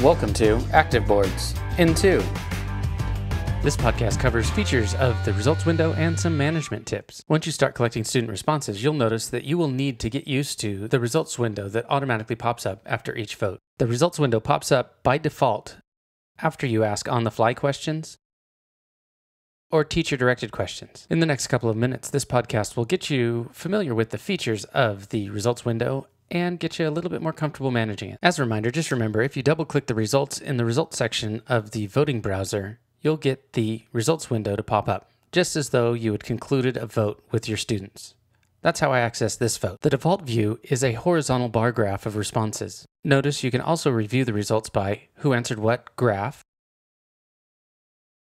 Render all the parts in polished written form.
Welcome to Activeboards in 2. This podcast covers features of the results window and some management tips. Once you start collecting student responses, you'll notice that you will need to get used to the results window that automatically pops up after each vote. The results window pops up by default after you ask on-the-fly questions or teacher-directed questions. In the next couple of minutes, this podcast will get you familiar with the features of the results window and get you a little bit more comfortable managing it. As a reminder, just remember, if you double-click the results in the results section of the voting browser, you'll get the results window to pop up, just as though you had concluded a vote with your students. That's how I access this vote. The default view is a horizontal bar graph of responses. Notice you can also review the results by who answered what graph,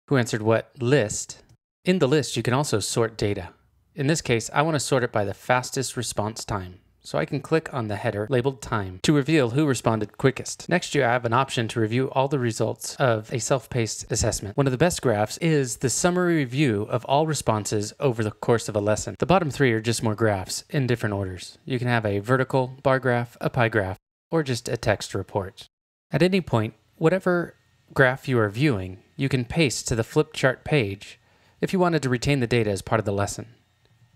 who answered what list. In the list, you can also sort data. In this case, I want to sort it by the fastest response time. So I can click on the header labeled time to reveal who responded quickest. Next, you have an option to review all the results of a self-paced assessment. One of the best graphs is the summary review of all responses over the course of a lesson. The bottom three are just more graphs in different orders. You can have a vertical bar graph, a pie graph, or just a text report. At any point, whatever graph you are viewing, you can paste to the flip chart page if you wanted to retain the data as part of the lesson.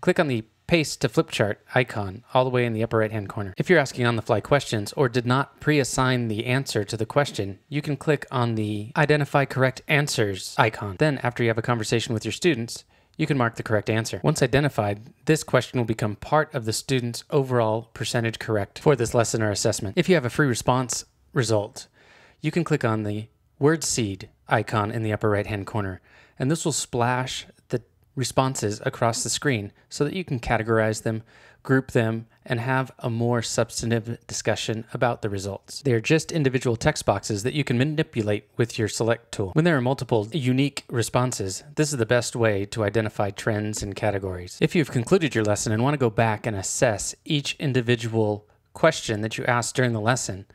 Click on the Paste to Flip Chart icon all the way in the upper right-hand corner. If you're asking on-the-fly questions or did not pre-assign the answer to the question, you can click on the Identify Correct Answers icon. Then, after you have a conversation with your students, you can mark the correct answer. Once identified, this question will become part of the student's overall percentage correct for this lesson or assessment. If you have a free response result, you can click on the Word Seed icon in the upper right-hand corner, and this will splash the responses across the screen so that you can categorize them, group them, and have a more substantive discussion about the results. They are just individual text boxes that you can manipulate with your select tool. When there are multiple unique responses, this is the best way to identify trends and categories. If you've concluded your lesson and want to go back and assess each individual question that you asked during the lesson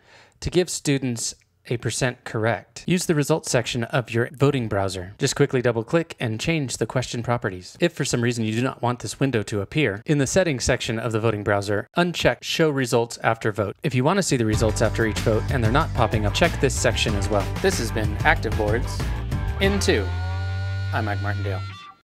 to give students a percent correct, use the results section of your voting browser. Just quickly double-click and change the question properties. If for some reason you do not want this window to appear, in the settings section of the voting browser, uncheck Show Results After Vote. If you want to see the results after each vote and they're not popping up, check this section as well. This has been Activeboards in 2. I'm Mike Martindale.